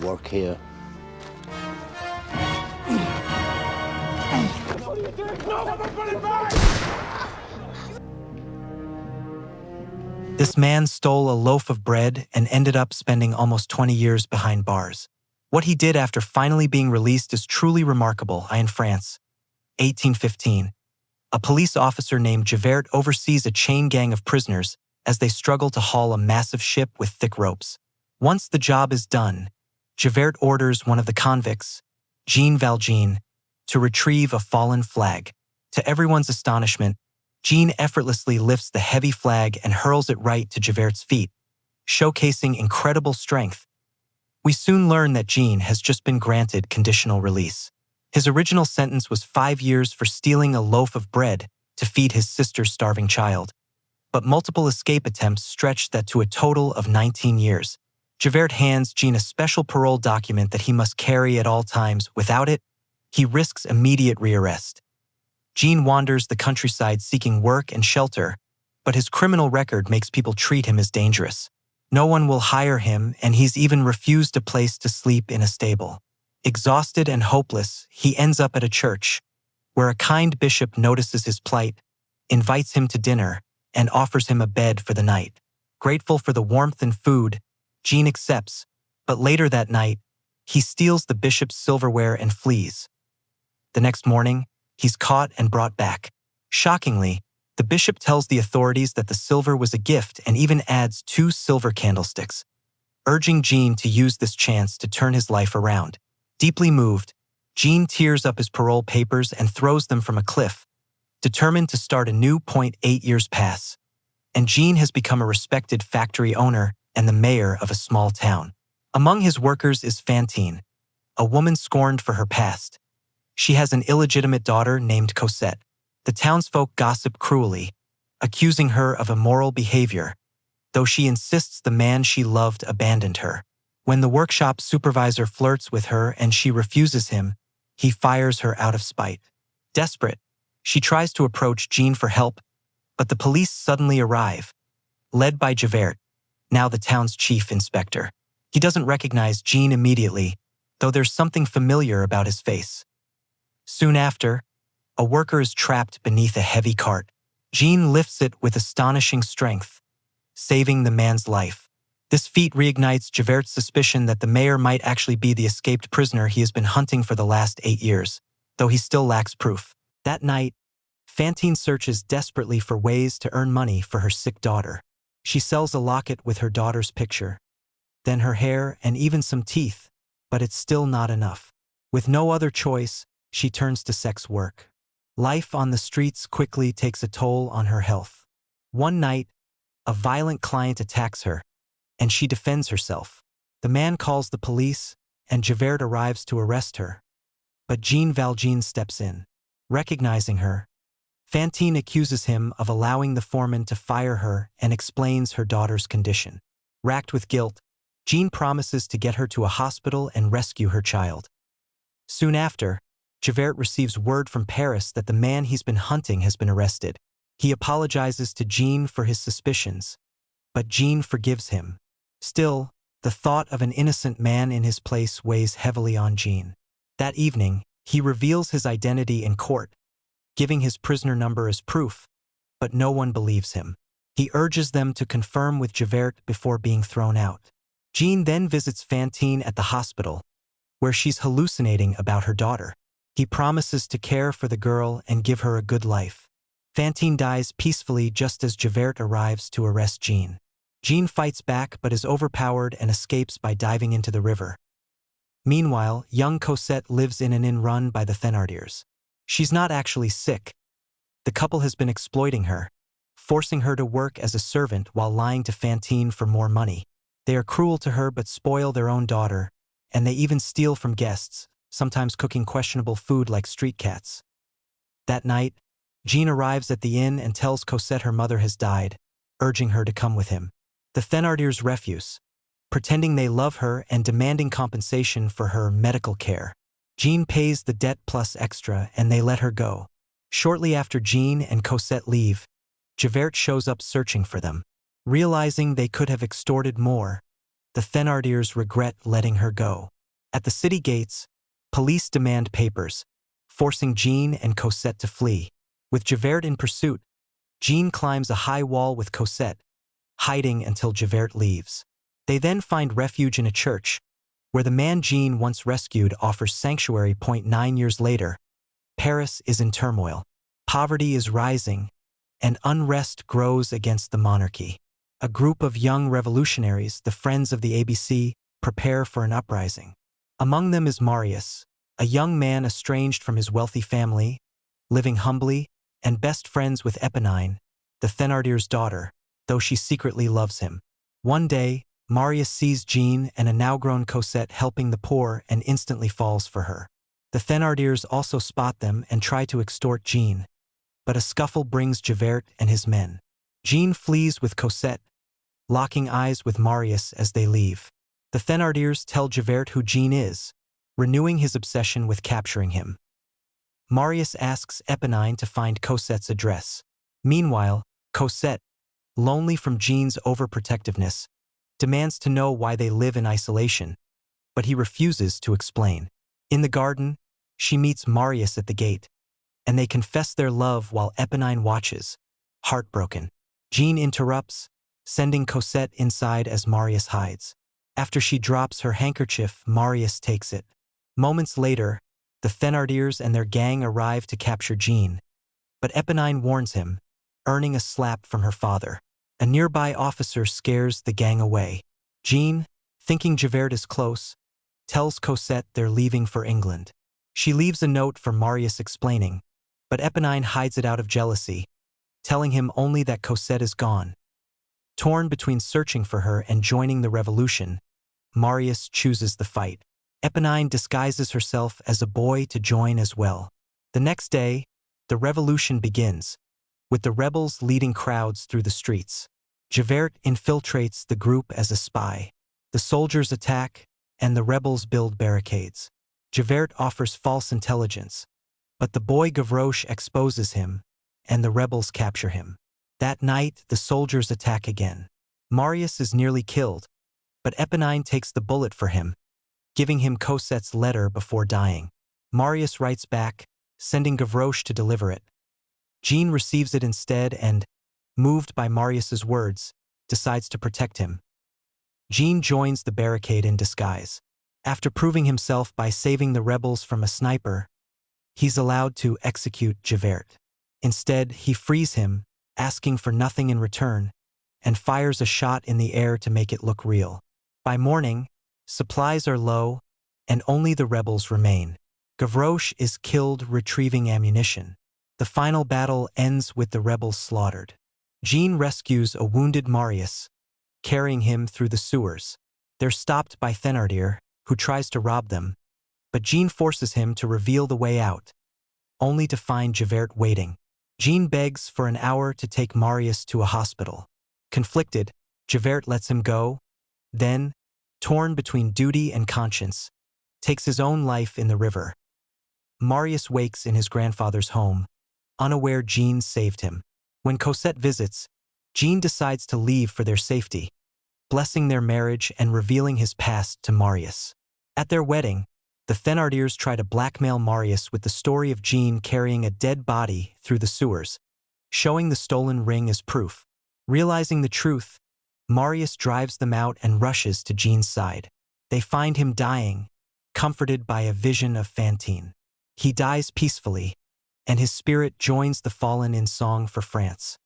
work here. This man stole a loaf of bread and ended up spending almost 20 years behind bars. What he did after finally being released is truly remarkable. In France, 1815, a police officer named Javert oversees a chain gang of prisoners as they struggle to haul a massive ship with thick ropes. Once the job is done, Javert orders one of the convicts, Jean Valjean, to retrieve a fallen flag. To everyone's astonishment, Jean effortlessly lifts the heavy flag and hurls it right to Javert's feet, showcasing incredible strength. We soon learn that Jean has just been granted conditional release. His original sentence was 5 years for stealing a loaf of bread to feed his sister's starving child, but multiple escape attempts stretched that to a total of 19 years. Javert hands Jean a special parole document that he must carry at all times. Without it, he risks immediate rearrest. Jean wanders the countryside seeking work and shelter, but his criminal record makes people treat him as dangerous. No one will hire him, and he's even refused a place to sleep in a stable. Exhausted and hopeless, he ends up at a church, where a kind bishop notices his plight, invites him to dinner, and offers him a bed for the night. Grateful for the warmth and food, Jean accepts, but later that night, he steals the bishop's silverware and flees. The next morning, he's caught and brought back. Shockingly, the bishop tells the authorities that the silver was a gift and even adds 2 silver candlesticks, urging Jean to use this chance to turn his life around. Deeply moved, Jean tears up his parole papers and throws them from a cliff, determined to start anew. 8 years pass, and Jean has become a respected factory owner and the mayor of a small town. Among his workers is Fantine, a woman scorned for her past. She has an illegitimate daughter named Cosette. The townsfolk gossip cruelly, accusing her of immoral behavior, though she insists the man she loved abandoned her. When the workshop supervisor flirts with her and she refuses him, he fires her out of spite. Desperate, she tries to approach Jean for help, but the police suddenly arrive, led by Javert, now the town's chief inspector. He doesn't recognize Jean immediately, though there's something familiar about his face. Soon after, a worker is trapped beneath a heavy cart. Jean lifts it with astonishing strength, saving the man's life. This feat reignites Javert's suspicion that the mayor might actually be the escaped prisoner he has been hunting for the last 8 years, though he still lacks proof. That night, Fantine searches desperately for ways to earn money for her sick daughter. She sells a locket with her daughter's picture, then her hair and even some teeth, but it's still not enough. With no other choice, she turns to sex work. Life on the streets quickly takes a toll on her health. One night, a violent client attacks her, and she defends herself. The man calls the police, and Javert arrives to arrest her. But Jean Valjean steps in. Recognizing her, Fantine accuses him of allowing the foreman to fire her and explains her daughter's condition. Racked with guilt, Jean promises to get her to a hospital and rescue her child. Soon after, Javert receives word from Paris that the man he's been hunting has been arrested. He apologizes to Jean for his suspicions, but Jean forgives him. Still, the thought of an innocent man in his place weighs heavily on Jean. That evening, he reveals his identity in court, giving his prisoner number as proof, but no one believes him. He urges them to confirm with Javert before being thrown out. Jean then visits Fantine at the hospital, where she's hallucinating about her daughter. He promises to care for the girl and give her a good life. Fantine dies peacefully just as Javert arrives to arrest Jean. Jean fights back but is overpowered and escapes by diving into the river. Meanwhile, young Cosette lives in an inn run by the Thénardiers. She's not actually sick. The couple has been exploiting her, forcing her to work as a servant while lying to Fantine for more money. They are cruel to her but spoil their own daughter, and they even steal from guests, sometimes cooking questionable food like street cats. That night, Jean arrives at the inn and tells Cosette her mother has died, urging her to come with him. The Thénardiers refuse, pretending they love her and demanding compensation for her medical care. Jean pays the debt plus extra and they let her go. Shortly after Jean and Cosette leave, Javert shows up searching for them. Realizing they could have extorted more, the Thénardiers regret letting her go. At the city gates, police demand papers, forcing Jean and Cosette to flee. With Javert in pursuit, Jean climbs a high wall with Cosette, hiding until Javert leaves. They then find refuge in a church, where the man Jean once rescued offers sanctuary. 9 years later, Paris is in turmoil. Poverty is rising, and unrest grows against the monarchy. A group of young revolutionaries, the Friends of the ABC, prepare for an uprising. Among them is Marius, a young man estranged from his wealthy family, living humbly, and best friends with Eponine, the Thénardier's daughter, though she secretly loves him. One day, Marius sees Jean and a now-grown Cosette helping the poor and instantly falls for her. The Thénardiers also spot them and try to extort Jean, but a scuffle brings Javert and his men. Jean flees with Cosette, locking eyes with Marius as they leave. The Thénardiers tell Javert who Jean is, renewing his obsession with capturing him. Marius asks Eponine to find Cosette's address. Meanwhile, Cosette, lonely from Jean's overprotectiveness, demands to know why they live in isolation, but he refuses to explain. In the garden, she meets Marius at the gate, and they confess their love while Eponine watches, heartbroken. Jean interrupts, sending Cosette inside as Marius hides. After she drops her handkerchief, Marius takes it. Moments later, the Thénardiers and their gang arrive to capture Jean, but Eponine warns him, earning a slap from her father. A nearby officer scares the gang away. Jean, thinking Javert is close, tells Cosette they're leaving for England. She leaves a note for Marius explaining, but Eponine hides it out of jealousy, telling him only that Cosette is gone. Torn between searching for her and joining the revolution, Marius chooses the fight. Eponine disguises herself as a boy to join as well. The next day, the revolution begins, with the rebels leading crowds through the streets. Javert infiltrates the group as a spy. The soldiers attack, and the rebels build barricades. Javert offers false intelligence, but the boy Gavroche exposes him, and the rebels capture him. That night, the soldiers attack again. Marius is nearly killed, but Eponine takes the bullet for him, giving him Cosette's letter before dying. Marius writes back, sending Gavroche to deliver it. Jean receives it instead and, moved by Marius's words, decides to protect him. Jean joins the barricade in disguise. After proving himself by saving the rebels from a sniper, he's allowed to execute Javert. Instead, he frees him, asking for nothing in return, and fires a shot in the air to make it look real. By morning, supplies are low, and only the rebels remain. Gavroche is killed retrieving ammunition. The final battle ends with the rebels slaughtered. Jean rescues a wounded Marius, carrying him through the sewers. They're stopped by Thénardier, who tries to rob them, but Jean forces him to reveal the way out, only to find Javert waiting. Jean begs for an hour to take Marius to a hospital. Conflicted, Javert lets him go, then, torn between duty and conscience, takes his own life in the river. Marius wakes in his grandfather's home, unaware Jean saved him. When Cosette visits, Jean decides to leave for their safety, blessing their marriage and revealing his past to Marius. At their wedding, the Thénardiers try to blackmail Marius with the story of Jean carrying a dead body through the sewers, showing the stolen ring as proof. Realizing the truth, Marius drives them out and rushes to Jean's side. They find him dying, comforted by a vision of Fantine. He dies peacefully, and his spirit joins the fallen in song for France.